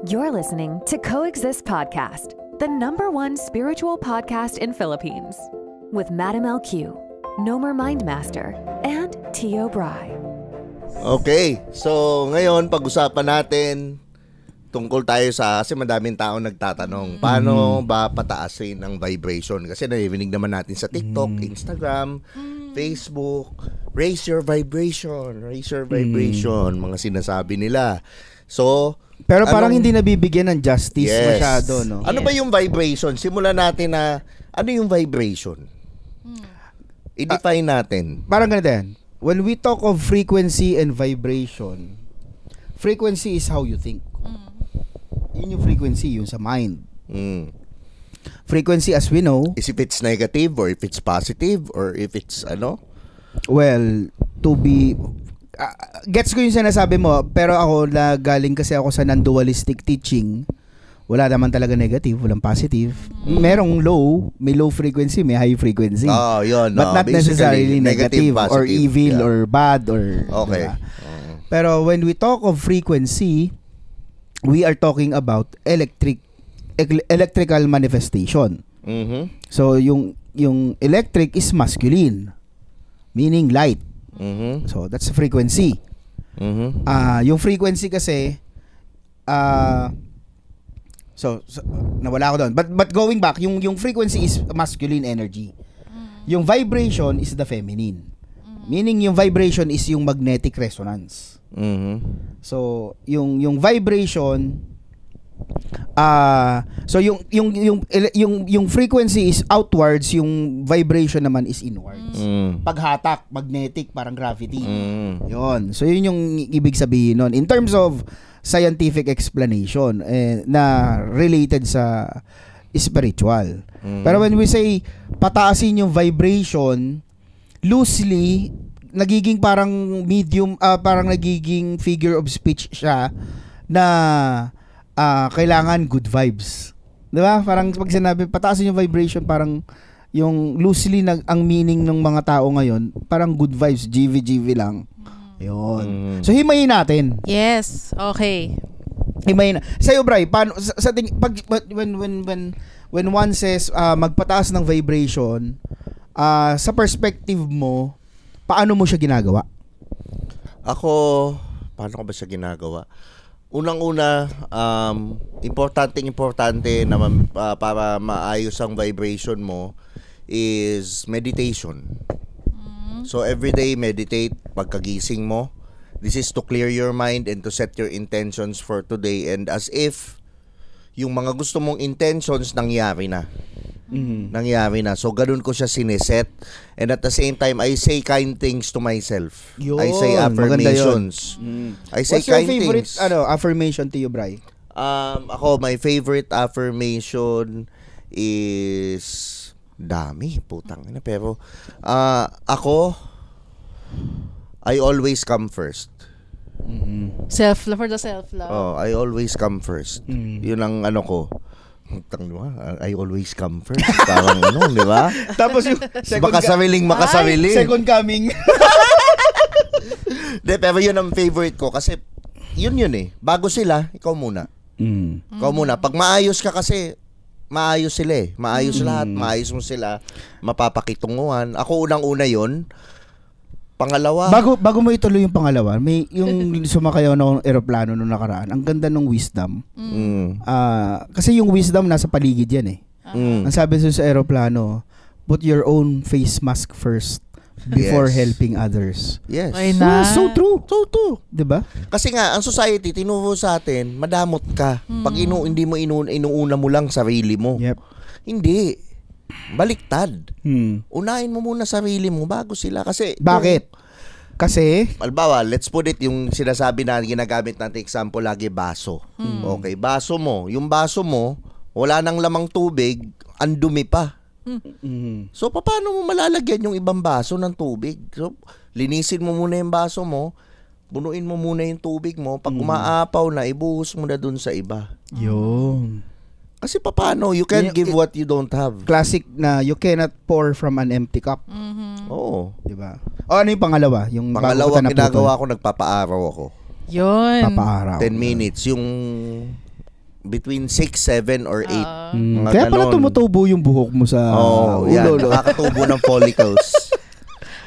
You're listening to Coexist Podcast, the #1 spiritual podcast in Philippines, with Madam LQ, Nomer Mindmaster, and Tio Bry. Okay, so ngayon pag-usapan natin tungkol tayo sa, kasi madaming tao nagtatanong, paano ba pataasin ang vibration? Kasi narinig naman natin sa TikTok, Instagram, Facebook, raise your vibration, mga sinasabi nila. So, pero parang hindi nabibigyan ng justice masyado, no? Ano ba yung vibration? Simulan natin na, ano yung vibration? I-define natin. Parang ganito yan. When we talk of frequency and vibration, frequency is how you think. Yun yung frequency, yun sa mind. Frequency, as we know, is if it's negative or if it's positive or if it's ano? Well, to be... gets ko yung sinasabi mo, pero ako, galing kasi ako sa non-dualistic teaching. Wala naman talaga negative, walang positive. Merong low, may low frequency, may high frequency. Oh, yun. But not necessarily negative positive, or evil or bad or... Okay. Diba? Pero when we talk of frequency, we are talking about electrical manifestation. So yung electric is masculine, meaning light. So that's frequency. Yung frequency kasi so nawala ako doon. But going back, yung frequency is masculine energy. Yung vibration is the feminine. Meaning yung vibration is yung magnetic resonance. So yung vibration so yung frequency is outwards, yung vibration naman is inwards. Paghatak, magnetic, parang gravity. Yun. So yun yung ibig sabihin nun in terms of scientific explanation na related sa spiritual. Pero when we say pataasin yung vibration, loosely nagiging parang medium, parang nagiging figure of speech siya na kailangan good vibes. 'Di ba? Parang pag sinabi pataasin yung vibration, parang yung loosely ang meaning ng mga tao ngayon, parang good vibes, GV lang. 'Yon. So himayin natin. Yes, okay. Himayin. Sa'yo, Bray, paano sa pag when one says magpataas ng vibration, sa perspective mo, paano mo siya ginagawa? Ako, paano ko ba siya ginagawa? Unang-una, importante na para maayos ang vibration mo is meditation. So everyday meditate pagkagising mo. This is to clear your mind and to set your intentions for today, and as if yung mga gusto mong intentions nangyari na. So ganun ko siya sineset, and at the same time I say kind things to myself. I say affirmations. I say what's your kind favorite things. Affirmation to you, Bray? Ako, my favorite affirmation is dami, putang ina, pero ako, I always come first. Self-love, for the self-love. I always come first. Yun ang ano ko. I always come first. Parang ano, di ba? Tapos yung makasariling. Second coming. De, pero yun ang favorite ko kasi yun eh. Bago sila, ikaw muna. Ikaw muna. Pag maayos ka kasi, maayos sila eh. Maayos lahat. Maayos mo sila. Mapapakitunguhan. Ako unang-una yun. Pangalawa. Bago mo ituloy yung pangalawa, may yung sumakayaw ng eroplano nung nakaraan. Ang ganda ng wisdom. Kasi yung wisdom nasa paligid yan eh. Ang sabi sa eroplano, put your own face mask first before helping others. Yes. So true. So true. 'Di ba? Kasi nga ang society tinuro sa atin, madamot ka. Pag hindi mo inuuna mo lang sarili mo. Yep. Hindi. Baliktad. Unahin mo muna sarili mo bago sila. Kasi bakit? Kasi halimbawa, let's put it, yung sinasabi na ginagamit natin example lagi, baso. Okay, baso mo. Yung baso mo, wala nang lamang tubig, ang dumi pa. So paano mo malalagyan yung ibang baso ng tubig? So linisin mo muna yung baso mo, bunuin mo muna yung tubig mo, pag umaapaw na, ibuhos mo na dun sa iba. Yun. Kasi paano? You can't give what you don't have. Classic na you cannot pour from an empty cup. Oo. Diba? O ano yung pangalawa? Yung ginagawa ko, nagpapaaraw ako. Yun. Papaaraw. 10 minutes. Yung between 6, 7, or 8. Mga Kaya pala ganon. tumutubo yung buhok mo sa Yan, ulo. nakakatubo ng follicles.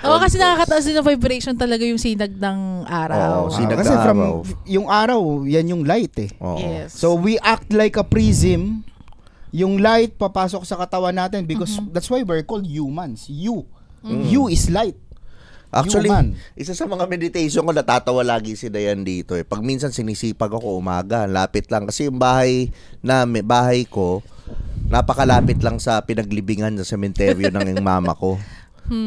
Oo, kasi nakakataas din ng vibration talaga yung sinag ng araw. Oo, sinag Kasi ng from araw. yung araw, yan yung light eh. Oo. Yes. So we act like a prism. Yung light papasok sa katawan natin because that's why we're called humans. You is light. Actually, Human. isa sa mga meditation ko, natatawa lagi si Dayan dito eh. Pag minsan sinisipag ako umaga, lapit lang. Kasi yung bahay ko, napakalapit lang sa pinaglibingan sa sementeryo ng yung mama ko.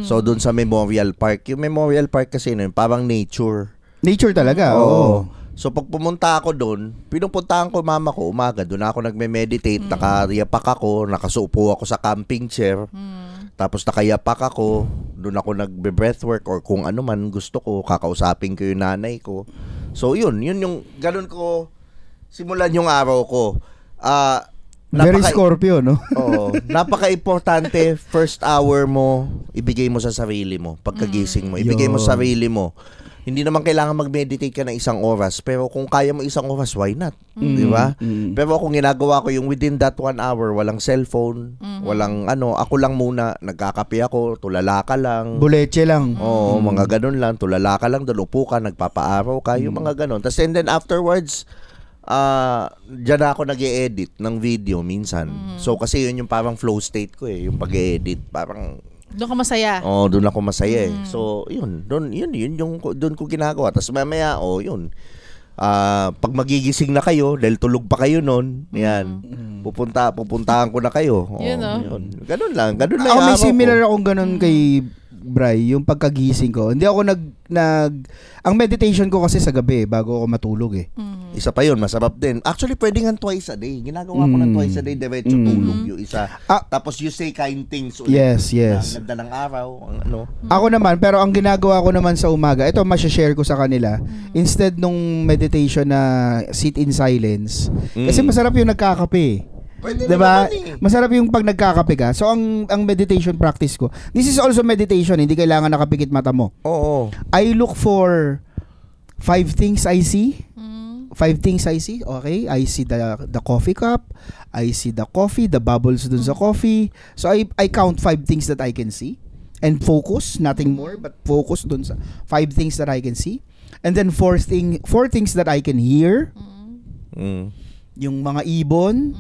So, doon sa Memorial Park. Yung Memorial Park kasi parang nature. Nature talaga. Oo. So, pag pumunta ako doon, pinupuntahan ko mama ko umaga. Doon ako nagme-meditate, nakayapak ako, nakasupo ako sa camping chair. Tapos nakayapak ako, doon ako nagbe-breathwork or kung ano man gusto ko, kakausapin ko yung nanay ko. So, yun yung, ganun ko, simulan yung araw ko. Very Scorpio, no? Oo. Napaka-importante, first hour mo, ibigay mo sa sarili mo. Pagkagising mo, ibigay mo sa sarili mo. Hindi naman kailangan mag-meditate ka ng 1 oras. Pero kung kaya mo 1 oras, why not? Di ba? Pero kung ginagawa ko yung within that 1 hour, walang cellphone, walang ako lang muna, nagkakape ako, tulala ka lang. Buleche lang. Oo, mga ganun lang. Tulala ka lang, doon upo ka, nagpapaaraw ka, yung mga ganun. Tapos and then afterwards, dyan ako nag-e-edit ng video minsan. So kasi yun yung parang flow state ko yung pag-e-edit. Parang Doon ka masaya. doon ako masaya eh. So, yun yung doon ko ginagawa. Tapos mamaya, yun. Pag magigising na kayo, dahil tulog pa kayo noon, yan. Pupuntahan ko na kayo. Yun. Ganun lang Ako yung may araw similar ko. akong ganun kay Bray, yung pagkagising ko. Hindi ako ang meditation ko kasi sa gabi bago ako matulog eh. Isa pa yun, masarap din. Actually, pwede nga twice a day. Ginagawa ko ng twice a day, diretso tulog yung isa. Tapos you say kind things ulit. Yes. Ganda ng araw, Ako naman, pero ang ginagawa ko naman sa umaga, ito ma-share ko sa kanila, instead nung meditation na sit in silence, kasi masarap yung nagkakape. Pwede Diba? naman Masarap yung pag nagkakape ka. So, ang meditation practice ko, this is also meditation, hindi kailangan nakapikit mata mo. Oo. I look for 5 things I see. 5 things I see. Okay? I see the coffee cup. I see the coffee, the bubbles dun sa coffee. So, I count 5 things that I can see. And focus, nothing more, but focus dun sa 5 things that I can see. And then 4 things that I can hear. Yung mga ibon.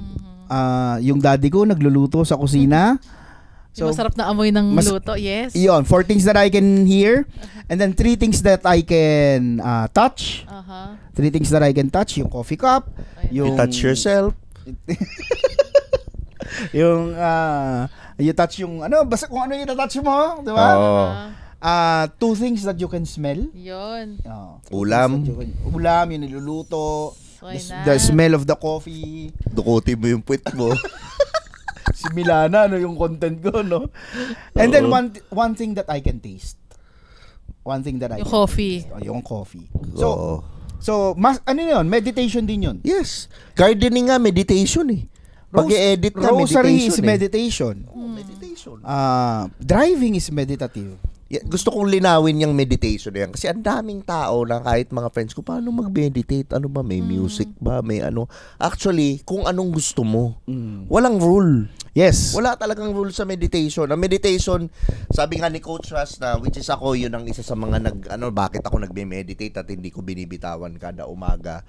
Yung daddy ko nagluluto sa kusina. So, yung masarap na amoy ng luto, yes. Yun, 4 things that I can hear. And then 3 things that I can touch. 3 things that I can touch. Yung coffee cup. You touch yourself. Yung, you touch yung, basta kung ano yung touch mo. Di ba? 2 things that you can smell. Yun. Ulam. Ulam, yung niluluto. Okay The smell of the coffee. Dukutin mo yung puwit mo. Si Milana, yung content ko, no? And then one thing that I can taste. One thing that I Yung can coffee. taste. Yung coffee. So yun? Meditation din yun. Yes. Gardening nga, meditation eh. Pag-i-edit ka, Rosary meditation is meditation. Meditation. Driving is meditative. Gusto kong linawin yung meditation na yan. Kasi ang daming tao na kahit mga friends ko, paano mag-meditate? Ano ba? May music ba? May ano? Actually, kung anong gusto mo. Walang rule. Yes. Wala talagang rule sa meditation. Ang meditation, sabi nga ni Coach Ras na, which is ako, yun ang isa sa mga bakit ako nagme-meditate at hindi ko binibitawan kada umaga.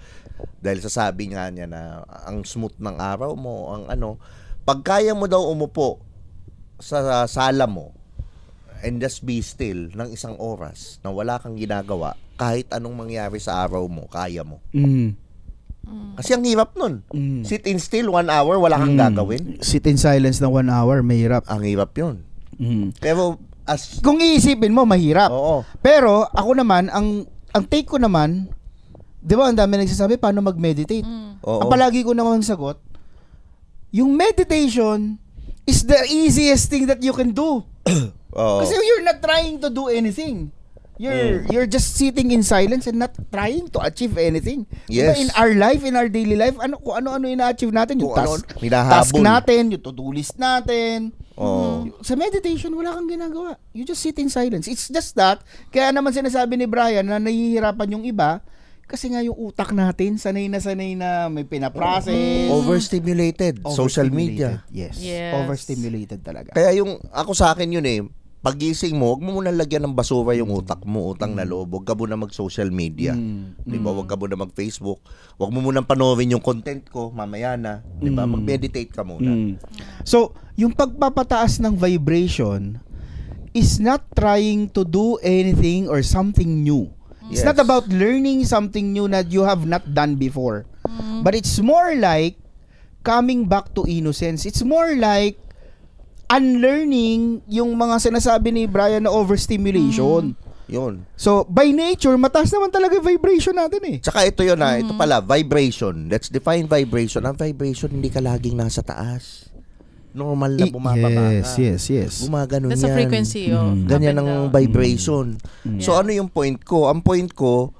Dahil sasabi nga niya na ang smooth ng araw mo, pag kaya mo daw umupo sa sala mo, and just be still ng 1 oras na wala kang ginagawa, kahit anong mangyari sa araw mo, kaya mo. Kasi ang hirap nun. Sit in still 1 hour, wala kang gagawin. Sit in silence na 1 hour, mahirap. Ang hirap yun. Pero, kung iisipin mo, mahirap. Oo. Pero, ako naman, ang take ko naman, di ba, ang dami nagsasabi, paano mag-meditate? Ang palagi ko naman sagot, yung meditation is the easiest thing that you can do. Kasi you're not trying to do anything. You're just sitting in silence and not trying to achieve anything. Yes. Diba in our life, in our daily life, kung ano ina-achieve natin, yung task natin, yung to-do list natin. Sa meditation, wala kang ginagawa. You just sit in silence. It's just that, kaya naman sinasabi ni Brian na nahihirapan yung iba, Kasi nga yung utak natin, sanay na may pinaprocess. Overstimulated. Social media. Yes. Yes. Overstimulated talaga. Kaya yung, ako sa akin yun eh, pagising mo, huwag mo muna lagyan ng basura yung utak mo, utang na loob. Huwag ka muna mag-social media. Diba? Huwag ka muna mag-Facebook. Huwag mo muna panoorin yung content ko, mamaya na. Diba? Mag-meditate ka muna. So, yung pagpapataas ng vibration is not trying to do anything or something new. It's not about learning something new that you have not done before. But it's more like coming back to innocence. It's more like unlearning yung mga sinasabi ni Brian na overstimulation. Yun. So, by nature, mataas naman talaga vibration natin eh. Tsaka ito yun ito pala, vibration. Let's define vibration. Ang vibration, hindi ka laging nasa taas. Normal na bumababa ka. Yes. Gumagano That's yan. a frequency. Ganyan ang vibration. So ano yung point ko? Ang point ko,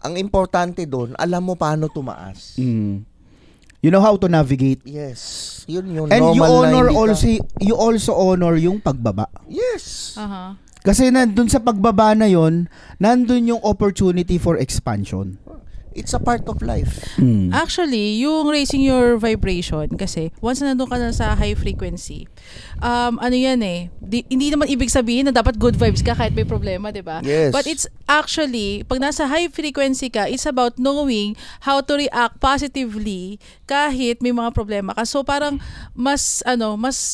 ang importante doon, alam mo paano tumaas. You know how to navigate. Yes. Yun yung And you normal honor na hindi you also honor yung pagbaba. Yes. Kasi nandun sa pagbaba na yon, nandun yung opportunity for expansion. It's a part of life. Actually, yung raising your vibration, kasi once na nandun ka na sa high frequency, ano yan eh, hindi naman ibig sabihin na dapat good vibes ka kahit may problema, di ba? Yes. But it's actually, pag nasa high frequency ka, it's about knowing how to react positively kahit may mga problema ka. So parang mas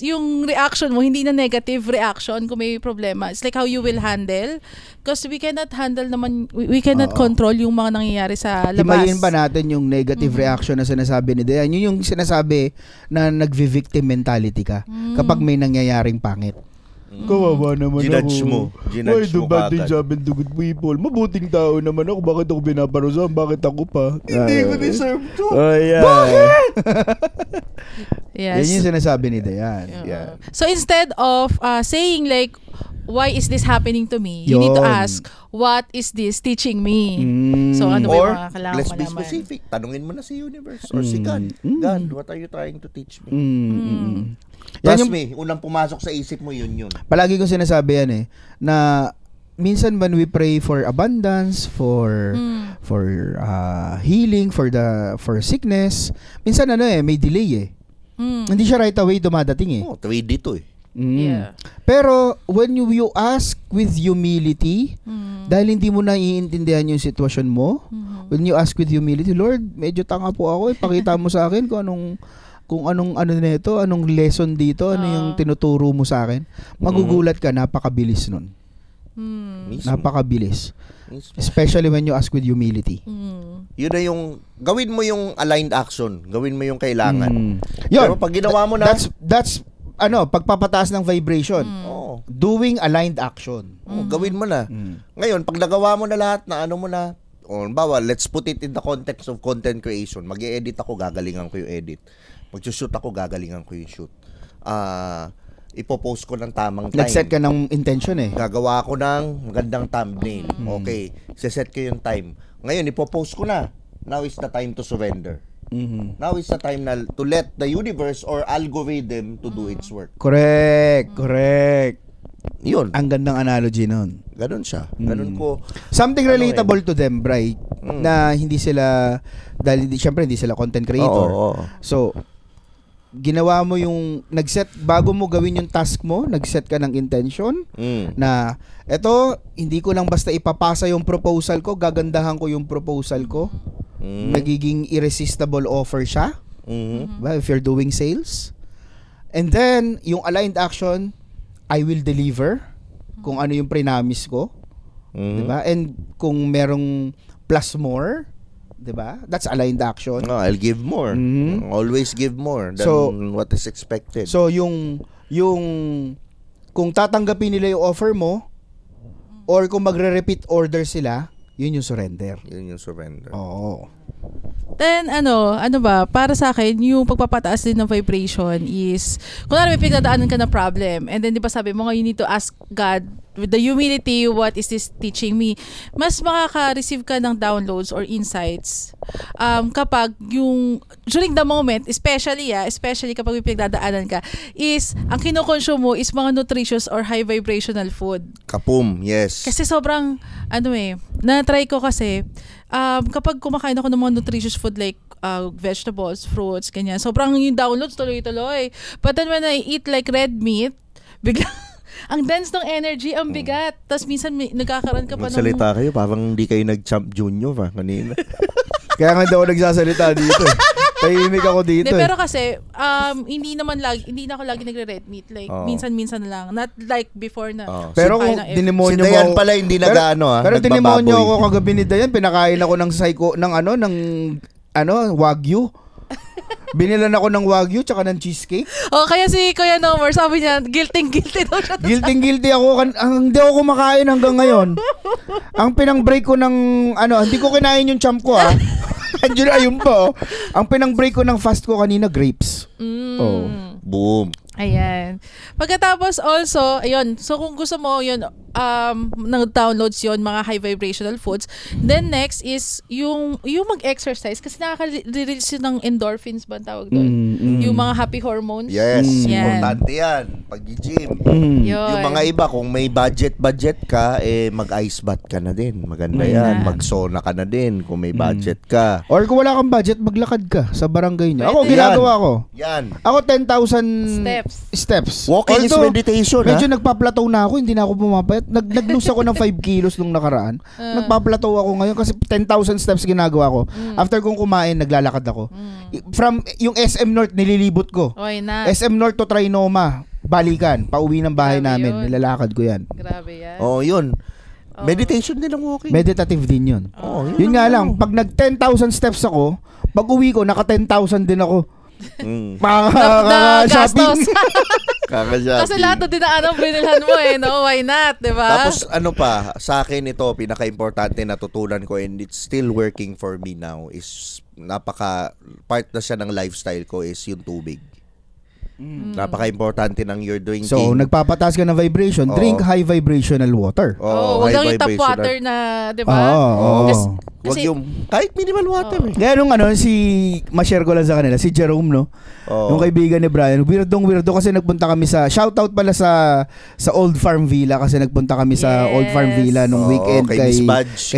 yung reaction mo, hindi na negative reaction kung may problema. It's like how you will handle. Because we cannot handle naman, we cannot control yung mga nangyayari sa labas. Himayin ba natin yung negative reaction na sinasabi ni Dayan? Yun yung sinasabi na nagvi-victim mentality ka kapag may nangyayaring pangit. Kawawa naman Ginudge ako. mo. Ginudge mo din kagad. sabi ng good people. Mabuting tao naman ako. Bakit ako binaparusahan? Bakit ako pa? Hindi ko deserve to. Bakit? Yes. Yan yung sinasabi ni Dayan. Yeah. So instead of saying like, why is this happening to me? You need to ask, what is this teaching me? So ano ba Or, yung mga kailangan let's be malaman? specific. Tanungin mo na si universe or si God. God, what are you trying to teach me? Trust me, unang pumasok sa isip mo yun. Palagi kong sinasabi yan eh, na minsan when we pray for abundance, for healing, for sickness, minsan may delay eh. Hindi siya right away dumadating eh. 3D to eh. Yeah. Pero when you ask with humility, dahil hindi mo na iintindihan yung sitwasyon mo, when you ask with humility, Lord, medyo tanga po ako, ipakita mo sa akin kung anong nito, anong lesson dito, ano yung tinuturo mo sa akin. Magugulat ka, napakabilis nun. Napakabilis. Especially when you ask with humility. Yun na yung, gawin mo yung aligned action. Gawin mo yung kailangan. Yun, pero pag ginawa mo na, that's pagpapataas ng vibration. Doing aligned action. Gawin mo na. Ngayon, pag nagawa mo na lahat na ano mo na, bawa, let's put it in the context of content creation. Mag-e-edit ako, gagalingan ko yung edit. Mag-shoot ako, gagalingan ko yung shoot. Ipopost ko ng tamang time. Nag-set ka ng intention eh. Gagawa ko ng magandang thumbnail. Okay. Set ko yung time. Ngayon, ipopost ko na. Now is the time to surrender. Now is the time na to let the universe or algorithm to do its work. Correct. Yun. Ang gandang analogy nun. Ganun siya. Ganun ko. Something relatable to them, Bri, na hindi sila, dahil syempre hindi sila content creator. Oo. So, ginawa mo yung, bago mo gawin yung task mo, nag-set ka ng intention na, eto, hindi ko lang basta ipapasa yung proposal ko, gagandahan ko yung proposal ko. Nagiging irresistible offer siya. If you're doing sales. And then, yung aligned action, I will deliver kung ano yung pre-promise ko. Diba? And kung merong plus more, diba? That's aligned action. No, I'll give more. Always give more than what is expected. So, yung kung tatanggapin nila yung offer mo, or kung magre-repeat order sila, yun yung surrender. Yun yung surrender. Oo. Then, ano ba, para sa akin, yung pagpapataas din ng vibration is, kung may pinagdadaanan ka na problem, and then, di ba sabi mo nga, you need to ask God with the humility, what is this teaching me? Mas makaka-receive ka ng downloads or insights kapag yung during the moment, especially kapag may pinagdadaanan ka, is ang kinokonsume mo is mga nutritious or high vibrational food. Kapum, yes. Kasi sobrang na-try ko kasi kapag kumakain ako ng mga nutritious food like vegetables, fruits, ganyan, sobrang yung downloads tuloy-tuloy. But then when I eat like red meat, biglang ang dense ng energy, ang bigat. Tapos minsan nagkakaroon ka pa ng... Magsalita kayo, parang hindi kayo nag-champ junior kanina. Kaya nga daw nagsasalita dito. Tahimik ako dito. Pero kasi, hindi na ako lagi nagre-red meat. Like, minsan-minsan lang. Not like before na. Pero kung dinimonyo si Dayan pala hindi nag-ano Pero dinimonyo ako kagabi ni Dayan, pinakain ako ng Wagyu. Binilan ako ng Wagyu tsaka ng cheesecake. Kaya si Kuya Nomer, sabi niya, guilty daw siya. Guilty ako. Hindi ako kumakain hanggang ngayon. Ang pinang-break ko ng, hindi ko kinain yung champ ko ayun pa. Ang pinang-break ko ng fast ko kanina, grapes. Boom. Ayan. Pagkatapos also, ayun, so kung gusto mo, yun, nag-downloads yun, mga high vibrational foods. Then next is yung mag-exercise kasi nakaka-release ng endorphins ba tawag doon? Yung mga happy hormones. Yes, importante yan. Pag-gym. Yung mga iba, kung may budget ka, mag-ice bath ka na din. Maganda yan. Mag-sauna ka na din kung may budget ka. Or kung wala kang budget, maglakad ka sa barangay niyo. Ako, ginagawa ko. Yan. Ako, 10,000 steps. Walking is meditation, medyo nagpa-plateau na ako, hindi na ako pumapayat. Nag-lose ako ng 5 kilos nung nakaraan. Nagpa-plateau ako ngayon kasi 10,000 steps ginagawa ko. After kong kumain, naglalakad ako. From yung SM North, nililibot ko. SM North to Trinoma, balikan, pauwi ng bahay namin. Nilalakad ko yan. Grabe yan. Yun. Meditation din ang walking. Meditative din yun. Yun nga lang, pag nag 10,000 steps ako, pag uwi ko, naka 10,000 din ako. Gastos. Kaka-shopping. Kasi lahat na dinaanan binilhan mo no? Why not, diba? Tapos sa akin ito, pinaka-importante natutunan ko and it's still working for me now is part na siya ng lifestyle ko is yung tubig. Napaka-importante ng you're drinking. So, nagpapataas ka ng vibration, drink high vibrational water. Huwag lang yung tap water na, diba? Huwag yung, kahit minimal water. Kaya nung ma-share ko lang sa kanila, si Jerome, no? Yung kaibigan ni Brian, weirdo kasi nagpunta kami shoutout pala sa Old Farm Villa kasi nagpunta kami sa Old Farm Villa nung weekend kay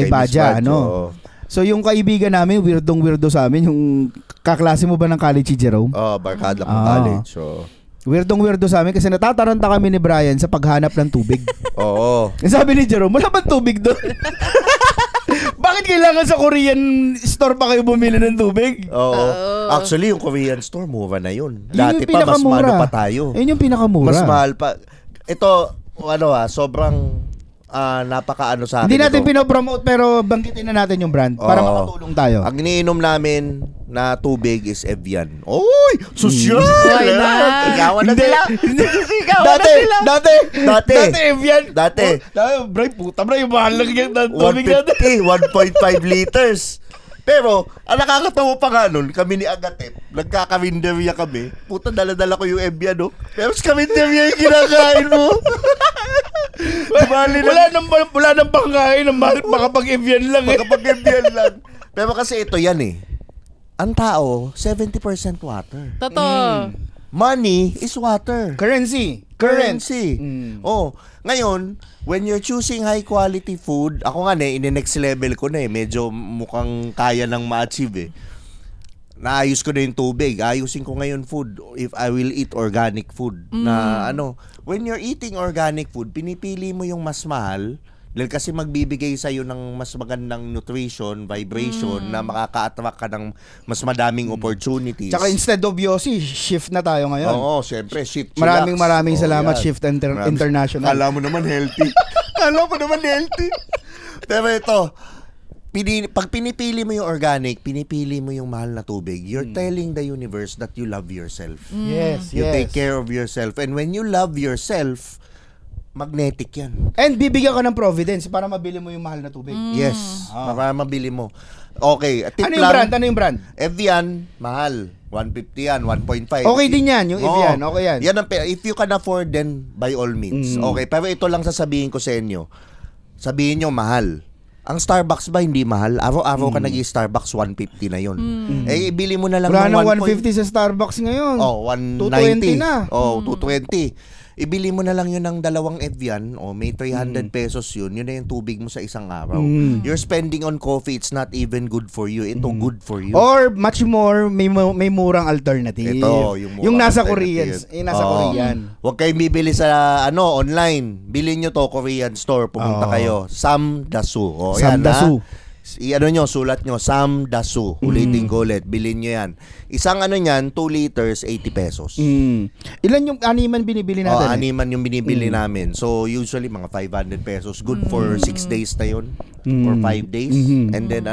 Badja, no? So yung kaibigan namin, weirdo sa amin, yung kaklase mo ba ng college si Jerome? Barkada ko college. Weirdo sa amin kasi natataranta kami ni Brian sa paghanap ng tubig. Sabi ni Jerome, wala bang tubig doon? Bakit kailangan sa Korean store pa kayo bumili ng tubig? Actually, yung Korean store, mura na yun. Dati pa, mas mahal pa tayo. Yun yung pinakamura. Mas mahal pa. Ito, sobrang napaka-ano sa akin. Hindi natin pinopromote pero banggitin na natin yung brand para makatulong tayo. Ang iniinom namin na tubig is Evian. Oy! Sosyal! Sigawan na sila! Dati Evian. Dati. Bray, puta bray, mahal lang yung tubig natin. 1.5 liters. Pero, ang nakakatawa pa nga nun, kami ni Agatep, nagkakarinderya kami. Puta, dala-dala ko yung Evian, no? Pero sa karinderya yung kinakain mo. Wala nang pangkain, makapag-Evian lang. Makapag-Evian lang. Pero kasi ito yan ang tao, 70% water. Totoo. Money is water. Currency. Ngayon, when you're choosing high quality food, ako nga in-next level ko na medyo mukhang kaya nang ma-achieve Naayos ko na yung tubig. Ayusin ko ngayon food if I will eat organic food. When you're eating organic food, pinipili mo yung mas mahal dahil kasi magbibigay sa'yo ng mas magandang nutrition, vibration na makaka-attract ka ng mas madaming opportunities. Tsaka instead of Yossi, shift na tayo ngayon. Siyempre, shift. Maraming salamat, Shift International. Kala mo naman healthy. Pero ito, pag pinipili mo yung organic, pinipili mo yung mahal na tubig, you're telling the universe that you love yourself. Yes. You take care of yourself. And when you love yourself, magnetic yan. And bibigyan ka ng Providence para mabili mo yung mahal na tubig. Yes, para mabili mo. Okay, tip Ano yung brand? Ano yung brand? Evian, mahal. 150 yan, 1.5. Okay din yan, yung Evian. Okay yan. Yan if you can afford, then by all means. Okay, pero ito lang sasabihin ko sa inyo. Sabihin nyo, mahal. Ang Starbucks ba hindi mahal? Araw-araw ka nag-i-Starbucks, 150 na yun. Eh, ibili mo na lang wala ng nang 150 sa Starbucks ngayon. 190. 220 na. 220. Ibili mo na lang yun ng 2 Evian, may 300 pesos yun. Yun na yung tubig mo sa isang araw. You're spending on coffee, it's not even good for you. Ito good for you. Or much more, may murang alternative. Ito, yung nasa alternative. Korean. Yung nasa Korean. Huwag kayong bibili sa online. Bilhin nyo to, Korean store. Pumunta kayo. Samdasu. Samdasu. Sulat nyo, Samdasu. Ulitin ko ulit. Bilhin nyo yan. Isang niyan, 2 liters, 80 pesos. Ilan yung animan binibili natin? Animan yung binibili namin. So, usually, mga 500 pesos. Good for 6 days na yun. Or 5 days. And then,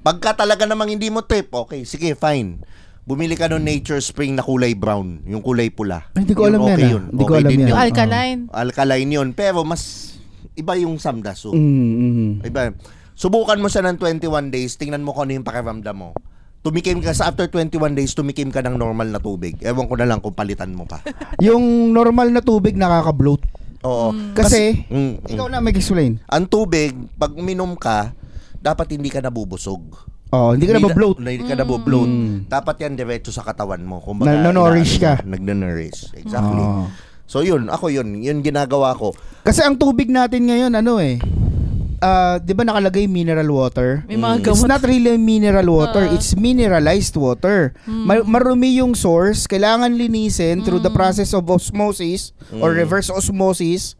pagka talaga namang hindi mo trip, okay, sige, fine. Bumili ka ng Nature Spring na kulay brown. Yung kulay pula. Hindi ko alam yan. Hindi ko alam yan. Yung alkaline. Alkaline yun. Pero, mas iba yung Samdasu. Iba. Subukan mo siya ng 21 days, tingnan mo kung ano yung pakiramdam mo. Tumikim ka after 21 days, tumikim ka ng normal na tubig. Ewan ko na lang kung palitan mo pa. Yung normal na tubig nakaka-bloat. Oo. Kasi ikaw na mag-explain. Ang tubig, pag uminom ka, dapat hindi ka nabubusog. Hindi ka nabubloat. Hindi ka nabubloat. Dapat yan diretso sa katawan mo. Na-nourish ka. Nag-nourish. Exactly. So yun, yun ginagawa ko. Kasi ang tubig natin ngayon, 'di ba nakalagay mineral water? May mga gamot. It's not really mineral water, it's mineralized water. Marumi yung source, kailangan linisin through the process of osmosis or reverse osmosis.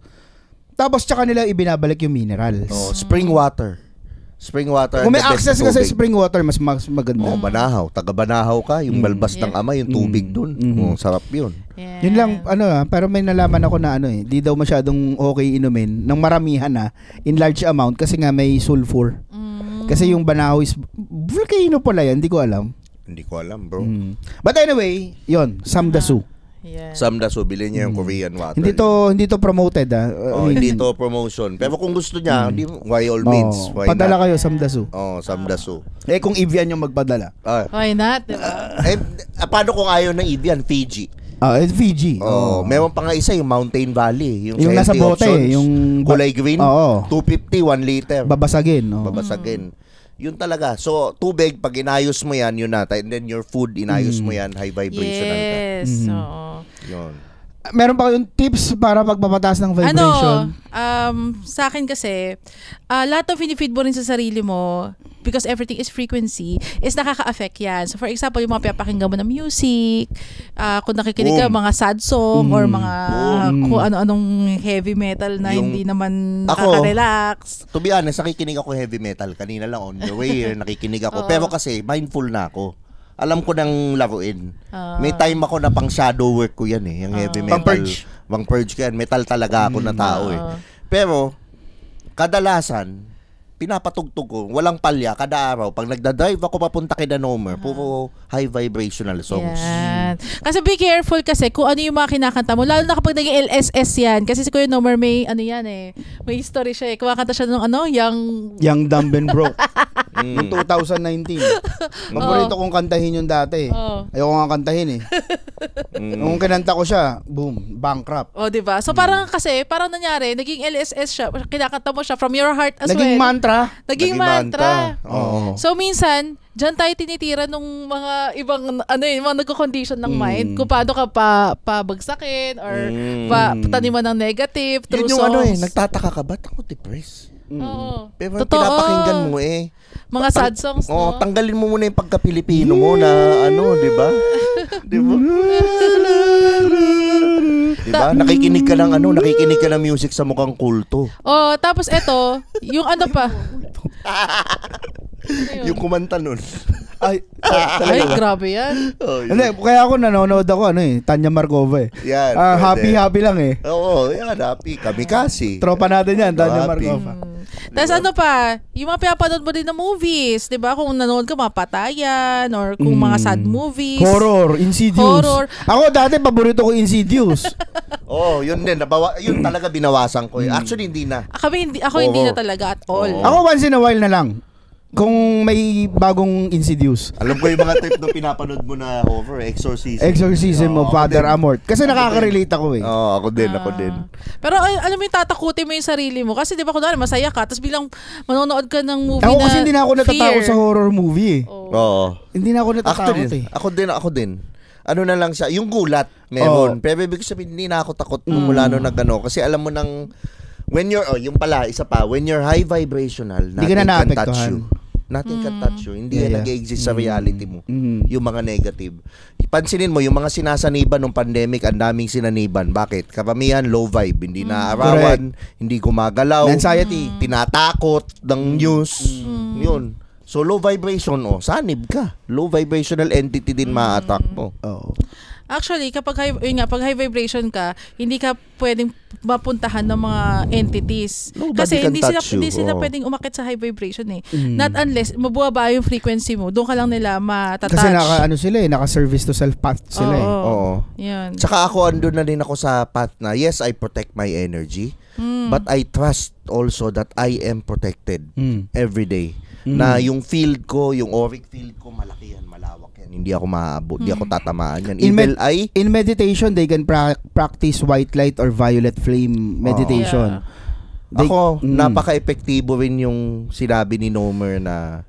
Tapos tsaka nila ibinabalik yung minerals. Spring water. Spring water. Kung may access ka sa spring water, mas maganda. Banahaw. Taga-Banahaw ka. Yung balbas ng ama, yung tubig dun. Sarap yun. Yeah. Yun lang, pero may nalaman ako na di daw masyadong okay inumin ng maramihan in large amount kasi nga may sulfur. Kasi yung Banahaw is volcano pala yan, hindi ko alam. Hindi ko alam, bro. But anyway, yun, Samdasu. Yeah. Samdasu, bilhin niya yung Korean water. Hindi to promoted hindi to promotion. Pero kung gusto niya, by all means. Why padala not? kayo Samdasu. Samdasu. Kung Evian yung magpadala. Why not? Paano kung ayaw ng Evian? Fiji. Fiji. Meron pa nga isa, yung Mountain Valley. Yung nasa bote, yung kulay green. 250, 1 liter. Babasagin. Babasagin. Yun talaga. So, tubig, pag inayos mo yan, yun na. And then your food, inayos mo yan, high vibrational ka. Yes. Oo. Yun. Meron pa kayong tips para pagpapataas ng vibration? Sa akin kasi, lahat ng feed mo rin sa sarili mo, because everything is frequency, is nakaka-affect yan. So for example, yung mga pinapakinggan mo na music, kung nakikinig ka mga sad song, or mga kung ano-anong heavy metal na hindi naman nakaka-relax. To be honest, nakikinig ako heavy metal. Kanina lang on the way, nakikinig ako. Pero kasi, mindful na ako. Alam ko nang laruin. May time ako na pang shadow work ko yan yung heavy metal. Pang purge ko yan. Metal talaga ako na tao Pero, kadalasan, pinapatugtog ko, walang palya, kada araw. Pag nagdadrive ako papunta kay Danomer, puro high vibrational songs. Yan. Kasi be careful kasi kung ano yung mga kinakanta mo. Lalo na kapag naging LSS yan. Kasi si Kuya Nomer may may history siya Kumakanta siya ng Young Dumb and Broke. Noong 2019. Maborito kong kantahin yung dati. Ayoko nga kantahin Nung kinanta ko siya, boom, bankrupt. Diba? So parang nangyari, naging LSS siya. Kinakanta mo siya from your heart as naging well. Naging mantra. Oo. So minsan, diyan tayo tinitira nung mga ibang mga nagko-condition ng mind kung paano ka pabagsakin or taniman ng negative through yun yung songs. nagtataka ka, ba't ako depressed? Pero Totoo. pinapakinggan mo mga sad songs, no? Tanggalin mo muna yung pagka-Pilipino mo na di ba? Di ba? Diba? Nakikinig ka ng music sa mukhang kulto. Tapos eto, yung pa? Yung kumanta nun. Ay, Ay, grabe yan. Hindi, kaya ako nanonood ako, Tanya Markova Yan. Happy lang Oo, yan, happy. Kamikasi. Tropa natin yan, Tanya Happy. Markova. Tapos ano pa, yung mga pinapanood mo din na movies, di ba? Kung nanood ka, mga patayan, or kung mga sad movies. Horror, Insidious. Horror. Ako dati, paborito ko Insidious. Yun din. Yun talaga binawasan ko. Actually, hindi na. Ako hindi na talaga at all. Ako once in a while na lang. Kung may bagong Insidious. Alam ko yung mga trip na pinapanood mo na horror, Exorcism of Father Amort. Kasi nakaka-relate ako ako din. Pero alam mo yung tatakutin mo yung sarili mo. Kasi di ba kunwari masaya ka, tapos bilang manonood ka ng movie ako na kasi hindi na ako natatakot sa horror movie. Oo. Hindi na ako natatakot Actually, ako din. Ano na lang siya, yung gulat, meron. Pero ibig sabihin, hindi na ako takot mula nung nagano. Kasi alam mo nang, when you're, yung pala, isa pa, when you're high vibrational, nothing can touch you. Nothing can touch you. Hindi yan nag-exist sa reality mo. Yung mga negative. Pansinin mo, yung mga sinasaniban ng pandemic, ang daming sinaniban. Bakit? Karamihan, low vibe. Hindi naaarawan, hindi gumagalaw. Anxiety. Tinatakot ng news. Yun. So, low vibration, sanib ka. Low vibrational entity din ma-attack mo. Actually, pag high vibration ka, hindi ka pwedeng mapuntahan ng mga entities. Nobody Kasi can hindi sila pwedeng umakit sa high vibration Not unless mababa yung frequency mo, doon ka lang nila matatouch. Kasi naka-service to self path sila Oo. Yan. Tsaka ako, andun na din ako sa path na, yes, I protect my energy, but I trust also that I am protected every day. Na yung field ko, yung auric field ko, malaki yan, malawak yan. Hindi ako maabot, hindi ako tatamaan yan. In meditation, they can practice white light or violet flame meditation. Ako, napaka-epektibo rin yung sinabi ni Nomer na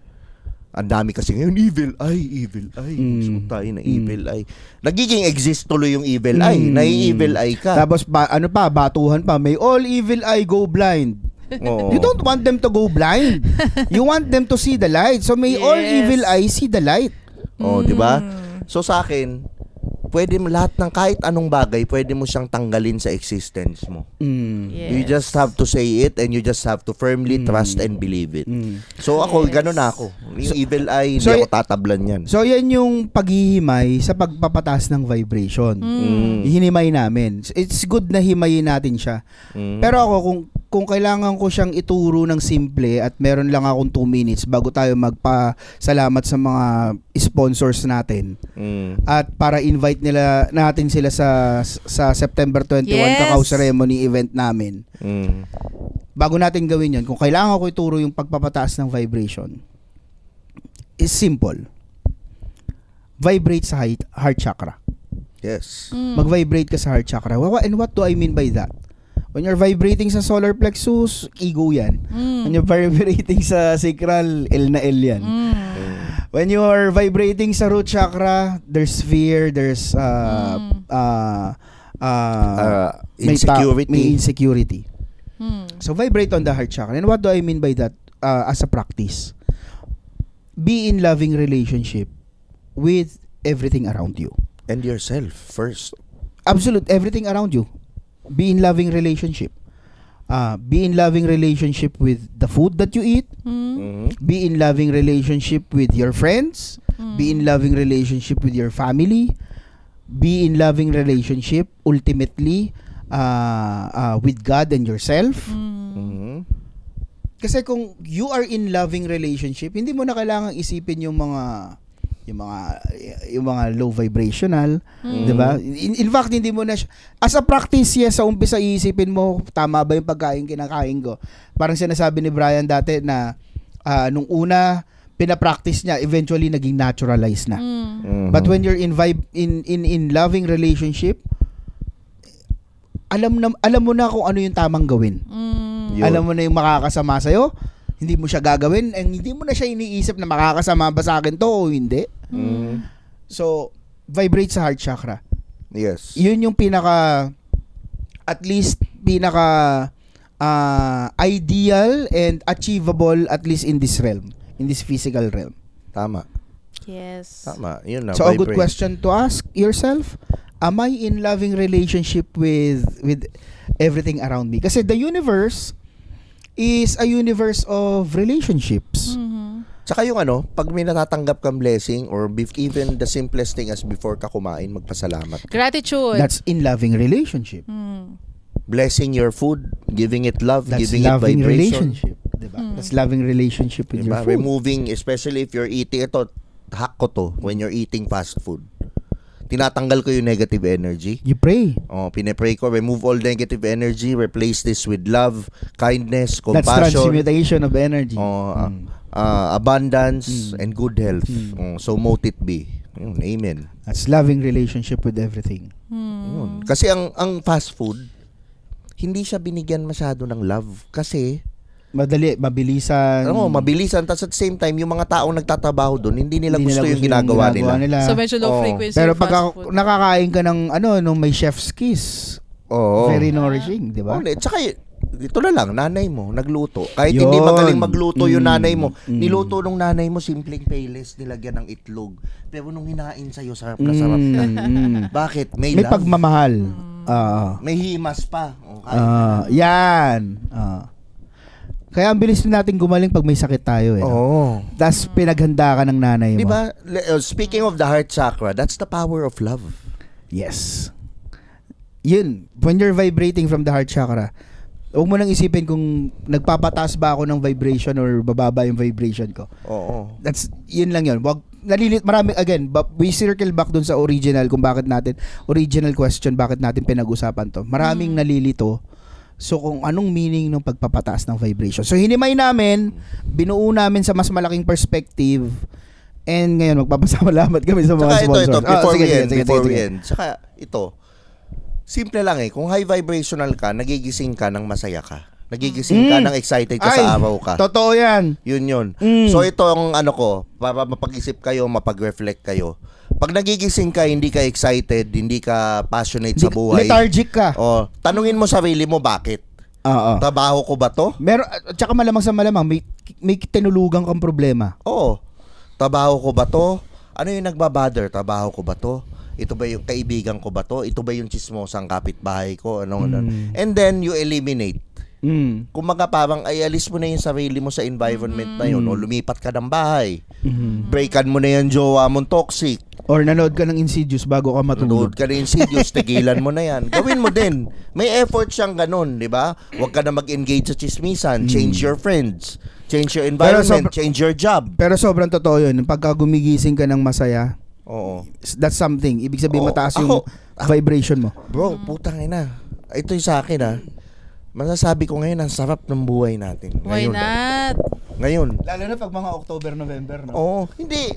ang dami kasi ngayon, evil eye. Gusto tayo na evil eye. Nagiging exist tuloy yung evil eye. Nai-evil eye ka. Tapos, batuhan pa. May all evil eye go blind. You don't want them to go blind. You want them to see the light. So may all evil eyes see the light. Di ba? So sa akin, pwede mo lahat ng kahit anong bagay, pwede mo siyang tanggalin sa existence mo. Yes. You just have to say it and you just have to firmly trust and believe it. So ako, ganun na ako. Yung evil eye, hindi ako tatablan yan. So yan yung paghihimay sa pagpapataas ng vibration. Hinimay namin. It's good na himayin natin siya. Pero ako, kung kailangan ko siyang ituro ng simple at meron lang akong 2 minutes bago tayo magpasalamat sa mga sponsors natin at para invite natin sila sa September 21 Cacao Ceremony event namin. Bago natin gawin yun, kung kailangan ko ituro yung pagpapataas ng vibration, is simple. Vibrate sa heart chakra. Yes. Mag-vibrate ka sa heart chakra. And what do I mean by that? When you're vibrating sa solar plexus, ego yan. When you're vibrating sa sacral, L na L yan. When you're vibrating sa root chakra, there's fear, there's insecurity. May insecurity. So vibrate on the heart chakra. And what do I mean by that as a practice? Be in loving relationship with everything around you. And yourself first. Absolute, everything around you. Be in loving relationship. Be in loving relationship with the food that you eat. Be in loving relationship with your friends. Be in loving relationship with your family. Be in loving relationship ultimately with God and yourself. Kasi kung you are in loving relationship, hindi mo na kailangang isipin yung mga low vibrational, 'di ba? In fact, hindi mo na as a practice, yes, sa umpisa iisipin mo, tama ba yung pagkain kinakain ko? Parang sinasabi ni Brian dati na nung una pina-practice niya, eventually naging naturalized na. But when you're in loving relationship, alam mo na kung ano yung tamang gawin. Alam mo na yung makakasama sa'yo, hindi mo siya gagawin, and hindi mo na siya iniisip na makakasama ba sa akin to o hindi. So, vibrate sa heart chakra. Yes. Yun yung pinaka ideal and achievable, at least in this realm, in this physical realm. Tama. Yes. Tama. Yun na. So, a good question to ask yourself, am I in loving relationship with everything around me? Kasi the universe is a universe of relationships. Tsaka yung pag may natatanggap kang blessing or even the simplest thing as before ka kumain, magpasalamat. Gratitude. That's in loving relationship. Blessing your food, giving it love, That's giving it loving vibration. relationship. Diba? That's loving relationship with your food. Removing, especially if you're eating, ito, hack ko to, when you're eating fast food. Tinatanggal ko yung negative energy. You pray. Pinepray ko, remove all negative energy, replace this with love, kindness, That's compassion. transmutation of energy. Abundance and good health. So mote it be. Yun, amen. That's loving relationship with everything. Yun. Kasi ang fast food, hindi siya binigyan masyado ng love. Kasi Madali, mabilisan. Mabilisan. Tapos at the same time, yung mga taong nagtatrabaho doon, hindi nila gusto yung ginagawa nila. So medyo low frequency Pero fast pag food. nakakain ka ng nung may chef's kiss, very nourishing, di ba? Tsaka ito na lang, nanay mo, nagluto. Kahit hindi magaling magluto yung nanay mo, niluto nung nanay mo, simpleng payless, nilagyan ng itlog. Pero nung hinain sa'yo, sarap na sarap na. Bakit? May love. Pagmamahal. May himas pa. Yan. Kaya ang bilis natin gumaling pag may sakit tayo. Tapos pinaghanda ka ng nanay mo. Diba? Speaking of the heart chakra, that's the power of love. Yes. Yun. When you're vibrating from the heart chakra, huwag mo nang isipin kung nagpapataas ba ako ng vibration or bababa yung vibration ko. Yun lang yun. Marami, again, we circle back dun sa original kung bakit natin, original question, bakit natin pinag-usapan to. Maraming nalilito. So kung anong meaning ng pagpapataas ng vibration. So hinimay namin, binuo namin sa mas malaking perspective, and ngayon magpapasalamat kami sa mga sponsors. Ito, before we end. Saka ito, simple lang kung high vibrational ka, nagigising ka ng masaya ka. Nagigising ka ng excited ka sa araw ka. Totoo yan. Yun. So ito ang para mapag-isip kayo, mapag-reflect kayo. Pag nagigising ka, hindi ka excited, hindi ka passionate sa buhay. Lethargic ka. Tanungin mo sarili mo, bakit? Trabaho ko ba to? Tsaka malamang sa malamang, may tinulugan kang problema. Trabaho ko ba to? Ano yung nagbabother? Trabaho ko ba to? Ito ba yung kaibigan ko ba to? Ito ba yung chismosang kapitbahay ko? And then, you eliminate. Kung parang alis mo na yung sarili mo sa environment na yun, o lumipat ka ng bahay. Breakan mo na yung jowa mong toxic. Or nanood ka ng Insidious bago ka matulog. Nanood ka ng Insidious, tigilan mo na yan. Gawin mo din. May effort siyang ganun, di ba? Huwag ka na mag-engage sa chismisan. Change your friends. Change your environment. Change your job. Pero sobrang totoo yun. Pagka gumigising ka ng masaya, that's something. Ibig sabihin mataas yung vibration mo. Bro, putang ina. Ito yung sa akin masasabi ko ngayon, ang sarap ng buhay natin. Why not? Ngayon. Lalo na pag mga October, November, no? Hindi.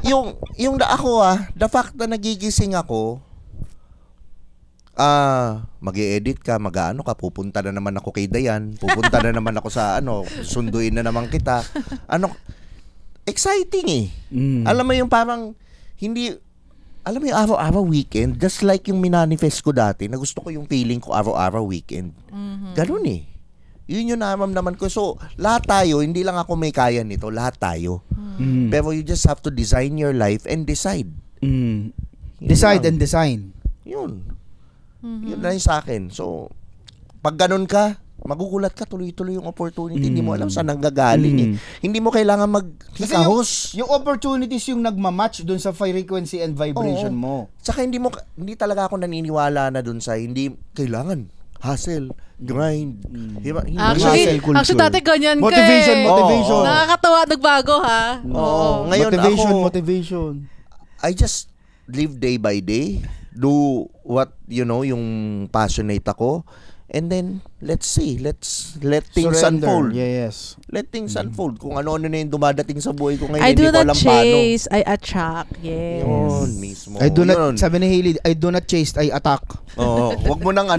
yung ako the fact na nagigising ako, mag-i-edit ka, mag-aano ka, pupunta na naman ako kay Dayan, pupunta na naman ako sa sunduin na naman kita. Exciting Alam mo yung parang, alam mo yung araw-araw weekend, just like yung minanifest ko dati, na gusto ko yung feeling ko araw-araw weekend. Ganun Yun yung naman ko. So, lahat tayo, hindi lang ako may kaya nito, lahat tayo. Pero you just have to design your life and decide. Decide and design. Yun. Yun na yung sa akin. So, pag ganun ka, magugulat ka, tuloy-tuloy yung opportunity. Hindi mo alam saan nanggagaling Hindi mo kailangan maghikahos. Yung opportunities yung nagmamatch dun sa frequency and vibration mo. Tsaka hindi talaga ako naniniwala na dun sa hindi kailangan hustle, grind. Diba? Actually, dati ganyan motivation. Nakakatawa, nagbago ha. Ngayon motivation. I just live day by day. Do what, yung passionate ako. And then, let's see. Let things unfold. Yes. Let things unfold. Kung ano-ano na yung dumadating sa buhay ko ngayon, I hindi do ko not alam chase, paano. I attract. Yes. Yun, mismo. Sabi ni Hailey, I do not chase, I attack. Wag mo nang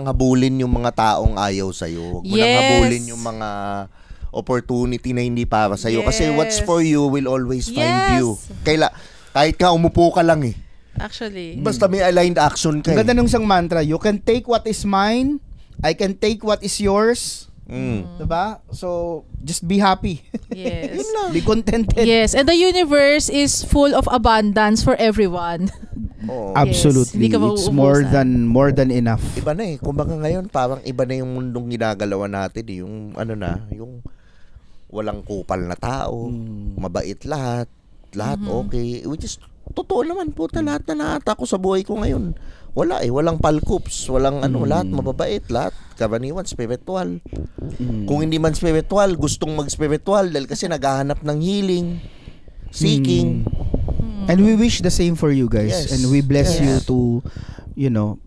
habulin yung mga taong ayaw sa'yo. Wag mo nang habulin yung mga opportunity na hindi para sa'yo. Kasi what's for you will always find you. Kahit ka umupo ka lang Actually. Basta may aligned action ka. Ang ganda ng isang mantra, you can take what is mine, I can take what is yours. Diba? So, just be happy. Yes. Be contented. Yes, and the universe is full of abundance for everyone. Absolutely. Yes. It's more than enough. Iba na Kumbaga ngayon, parang iba na yung mundong ginagalawan natin. Yung walang kupal na tao, mabait lahat okay, which is totoo naman po lahat na nakita ko sa buhay ko ngayon. Wala walang palkups, walang lahat mababait, lahat karaniwan spiritual. Kung hindi man spiritual, gustong mag-spiritual dahil kasi naghahanap ng healing, seeking. And we wish the same for you guys. Yes. And we bless you to,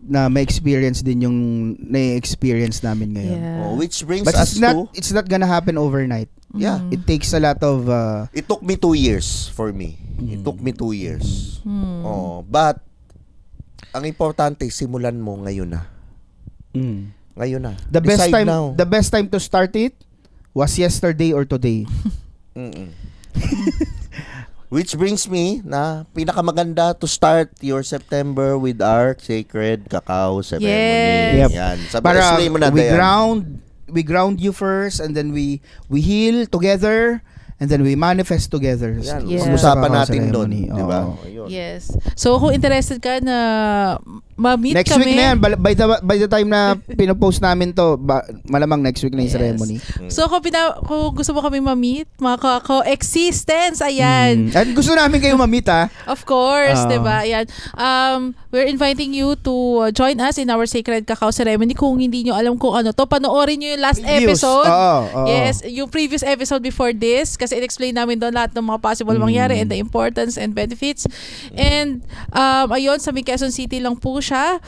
na ma-experience din yung na-experience namin ngayon. Yeah. Which brings But us it's not gonna happen overnight. Yeah. It takes a lot of It took me 2 years for me. It took me 2 years. But ang importante, simulan mo ngayon na. Ngayon na. The best Decide time now. the best time to start it was yesterday or today. Which brings me na pinakamaganda to start your September with our sacred cacao ceremony. Yes. Yep. Yan. Para Explain mo na, we Dayan. ground you first, and then we heal together, and then we manifest together. Yan. Yes. Usapan natin doon, Ceremony. di ba? Oo. Ayun. Yes. So kung interested ka na ma-meet Next kami. week na yan. By the time na pinopost namin to, malamang next week na yung Yes. ceremony. So kung gusto mo kami ma-meet, mga co-existence, ayan. At gusto namin kayo ma-meet, ha? Of course, Oo. 'di ba? Ayan. We're inviting you to join us in our Sacred Cacao Ceremony. Kung hindi nyo alam kung ano to, panoorin nyo yung last Previews. episode. Oo. Yes, yung previous episode before this, kasi in-explain namin doon lahat ng mga possible mangyari and the importance and benefits. And ayun, sa Quezon City lang po siya.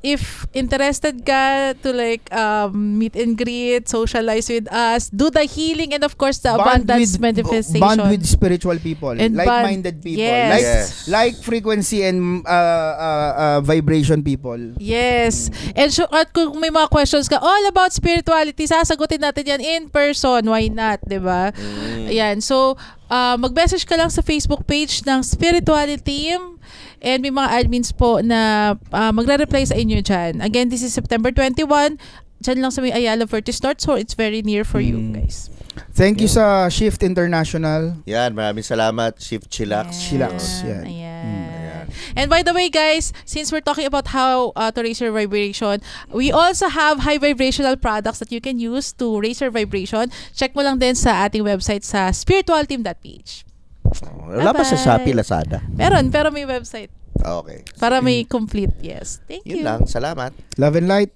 If interested ka to meet and greet, socialize with us, do the healing, and of course the abundance manifestation. Bond with spiritual people, And like-minded people, yes. like frequency and vibration people. Yes. And at kung may mga questions ka all about spirituality, sasagutin natin yan in person. Why not, 'di ba? Ayan. So, mag-message ka lang sa Facebook page ng Spirituality Team. And may mga admins po na magre-reply sa inyo dyan. Again, this is September 21. Dyan lang sa may Ayala Vertis North. So, it's very near for you guys. Thank you sa Shift International. Yan, maraming salamat, Shift Chillax. Chillax, yan. Ayan. And by the way, guys, since we're talking about how to raise your vibration, we also have high vibrational products that you can use to raise your vibration. Check mo lang din sa ating website sa spiritualteam.ph. Wala pa sa Shopee, Lazada. Meron, pero may website. Okay. Para may complete, yes. Thank you. Yun lang, salamat. Love and light.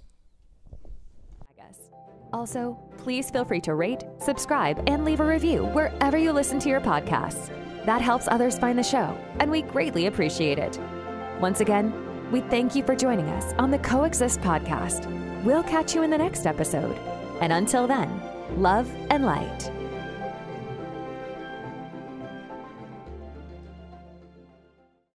Also, please feel free to rate, subscribe, and leave a review wherever you listen to your podcasts. That helps others find the show, and we greatly appreciate it. Once again, we thank you for joining us on the Coexist podcast. We'll catch you in the next episode. And until then, love and light.